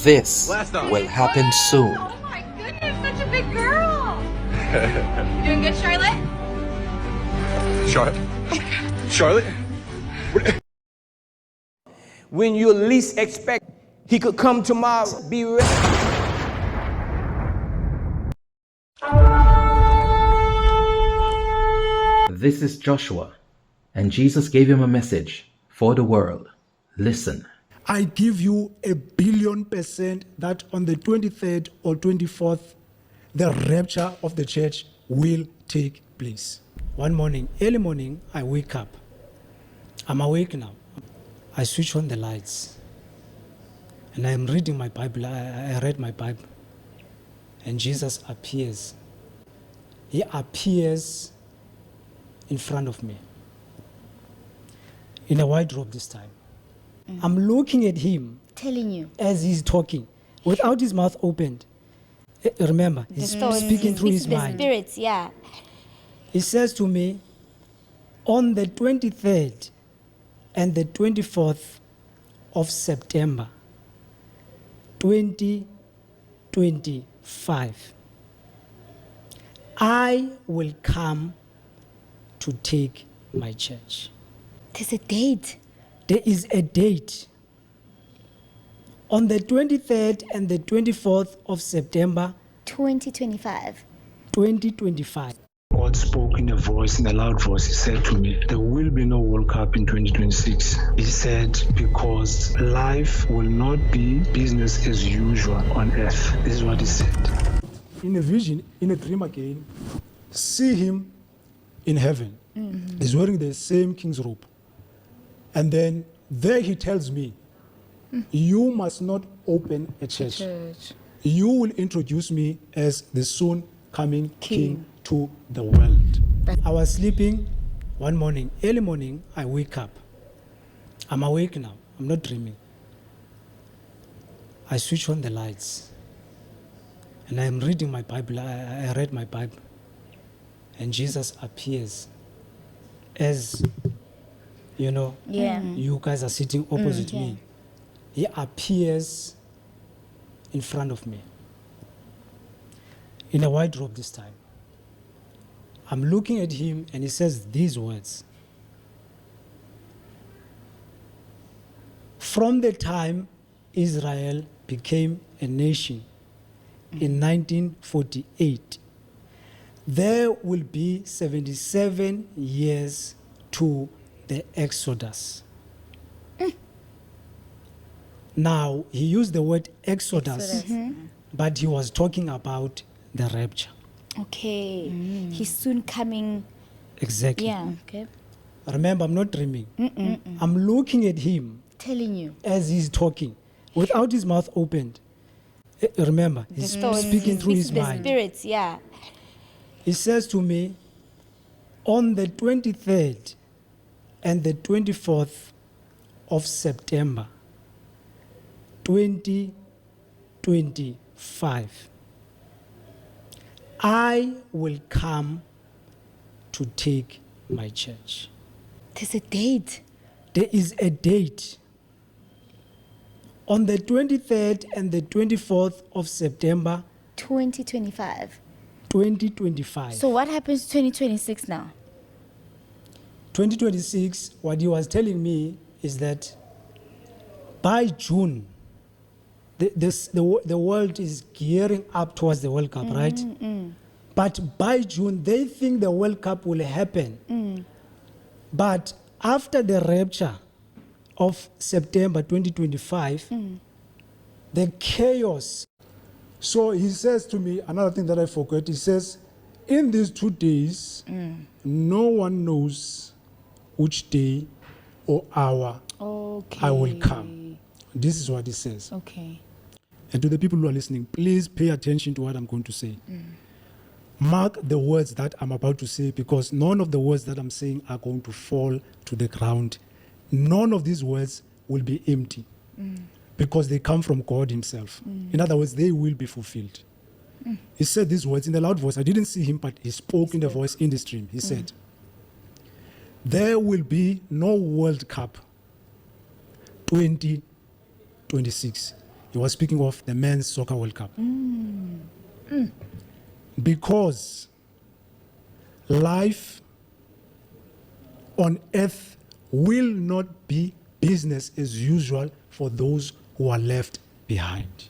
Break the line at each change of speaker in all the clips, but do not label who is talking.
This will happen soon.
Oh my goodness, such a big girl. You doing good, Charlotte?
Charlotte?
When you least expect, he could come tomorrow. Be ready.
This is Joshua, and Jesus gave him a message for the world. Listen.
I give you 1,000,000,000% that on the 23rd or 24th, the rapture of the church will take place. One morning, early morning, I wake up. I'm awake now. I switch on the lights. And I'm reading my Bible. I read my Bible. And Jesus appears. He appears in front of me. In a white robe this time. I'm looking at him
Telling you.
as he's talking, without his mouth opened. Remember, he's speaking through his
the
mind.
spirits, yeah.
He says to me, on the 23rd and the 24th of September, 2025, I will come to take my church.
There's a date.
There is a date. On the 23rd and the 24th of September,
2025.
2025.
God spoke in a voice, in a loud voice. He said to me, there will be no World Cup in 2026. He said, because life will not be business as usual on earth. This is what he said.
In a vision, in a dream again, see him in heaven. He's wearing the same king's robe. And then there he tells me, you must not open a church. You will introduce me as the soon coming king to the world. I was sleeping one morning, early morning, I wake up. I'm awake now, I'm not dreaming. I switch on the lights. And I'm reading my Bible. I read my Bible. And Jesus appears as, you know,
Yeah.
you guys are sitting opposite me. He appears in front of me in a white robe this time. I'm looking at him and he says these words. From the time Israel became a nation in 1948, there will be 77 years to the Exodus. Now, he used the word Exodus, but he was talking about the rapture.
Okay. He's soon coming.
Exactly.
Yeah. Okay.
Remember, I'm not dreaming. I'm looking at him
Telling you.
as he's talking, without his mouth opened. Remember, he's speaking through his
the
mind.
spirits, yeah.
He says to me, on the 23rd and the 24th of September, 2025, I will come to take my church.
There's a date.
There is a date. On the 23rd and the 24th of September,
2025.
2025.
So what happens to 2026 now?
2026, what he was telling me is that by June, the world is gearing up towards the World Cup, right? But by June, they think the World Cup will happen. But after the rapture of September 2025, the chaos. So he says to me, another thing that I forgot, he says, in these 2 days, no one knows which day or hour
Okay.
I will come. This is what he says.
Okay.
And to the people who are listening, please pay attention to what I'm going to say. Mark the words that I'm about to say, because none of the words that I'm saying are going to fall to the ground. None of these words will be empty because they come from God himself. In other words, they will be fulfilled. He said these words in a loud voice. I didn't see him, but he spoke in the voice in the stream. He said, there will be no World Cup 2026. He was speaking of the Men's Soccer World Cup. Because life on earth will not be business as usual for those who are left behind.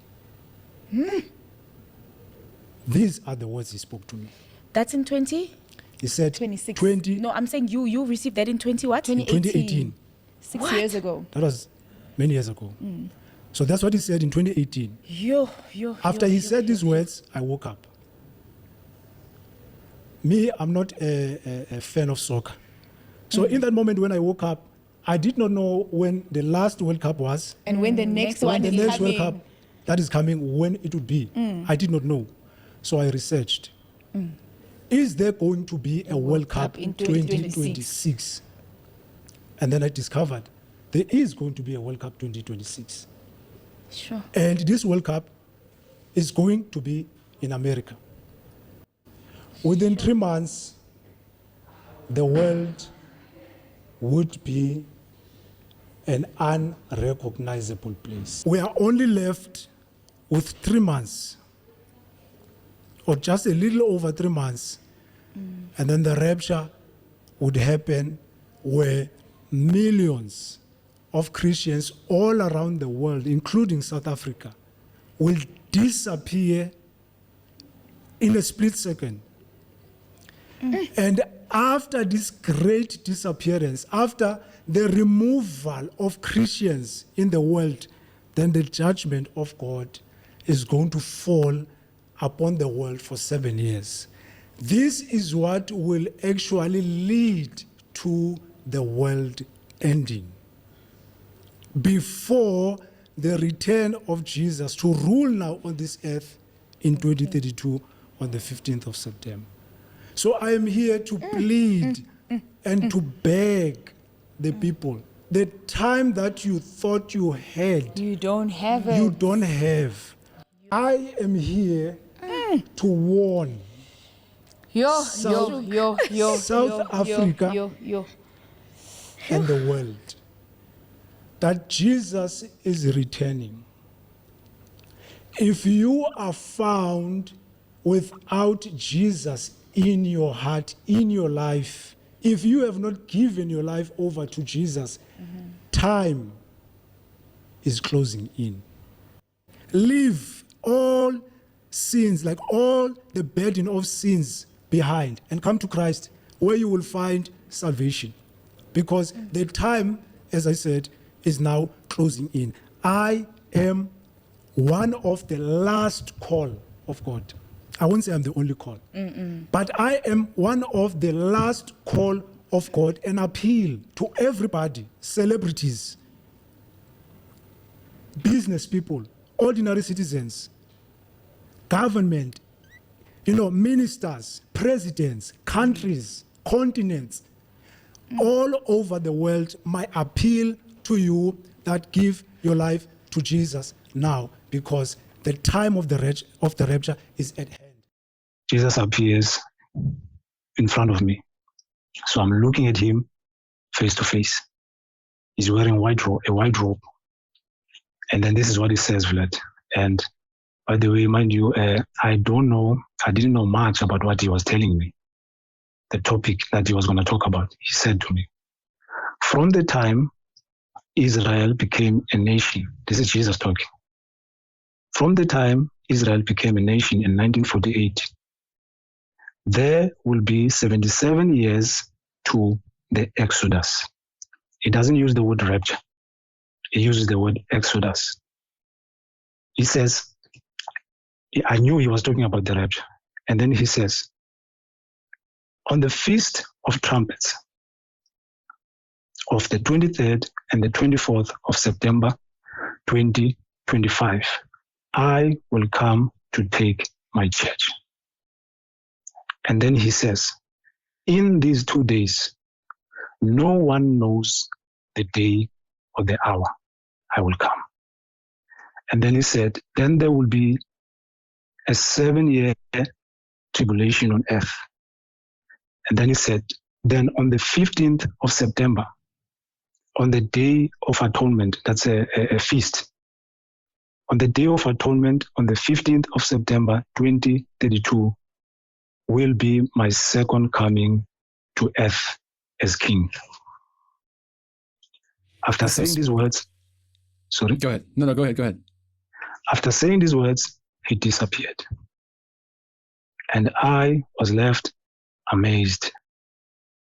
These are the words he spoke to me.
That's in 20?
He said
26.
20,
No, I'm saying you received that in 20 what?
2018.
6 years ago.
That was many years ago. So that's what he said in 2018. After he said these words, I woke up. Me, I'm not a fan of soccer. So in that moment when I woke up, I did not know when the last World Cup was,
And when the next
when
one
the
is
next World
coming.
Cup that is coming, when it would be. I did not know. So I researched. Is there going to be a World Cup in 2026? And then I discovered there is going to be a World Cup 2026.
Sure.
And this World Cup is going to be in America. Within 3 months, the world would be an unrecognizable place. We are only left with 3 months, or just a little over 3 months, and then the rapture would happen where millions of Christians all around the world, including South Africa, will disappear in a split second. And after this great disappearance, after the removal of Christians in the world, then the judgment of God is going to fall upon the world for 7 years. This is what will actually lead to the world ending. Before the return of Jesus to rule now on this earth in 2032 on the 15th of September. So I am here to plead and to beg the people. The time that you thought you had,
You don't have it.
you don't have. I am here to warn South Africa and the world that Jesus is returning. If you are found without Jesus in your heart, in your life, if you have not given your life over to Jesus, time is closing in. Leave all sins, like all the burden of sins behind, and come to Christ, where you will find salvation. Because the time, as I said, is now closing in. I am one of the last call of God. I won't say I'm the only call, but I am one of the last call of God, an appeal to everybody, celebrities, business people, ordinary citizens, government, ministers, presidents, countries, continents, all over the world. My appeal to you that give your life to Jesus now, because the time of the rapture is at hand.
Jesus appears in front of me. So I'm looking at him face to face. He's wearing a white robe. And then this is what he says, Vlad. And by the way, mind you, I didn't know much about what he was telling me, the topic that he was going to talk about. He said to me, from the time Israel became a nation, this is Jesus talking. From the time Israel became a nation in 1948, there will be 77 years to the Exodus. He doesn't use the word rapture. He uses the word Exodus. He says, I knew he was talking about the rapture. And then he says, on the Feast of Trumpets of the 23rd and the 24th of September 2025, I will come to take my church. And then he says, in these 2 days, no one knows the day or the hour I will come. And then he said, then there will be a 7-year tribulation on earth. And then he said, then on the 15th of September, on the Day of Atonement, that's a feast, on the Day of Atonement on the 15th of September 2032 will be my second coming to earth as king. After
That's so
saying these words, sorry?
Go ahead. No, go ahead.
After saying these words, he disappeared. And I was left amazed.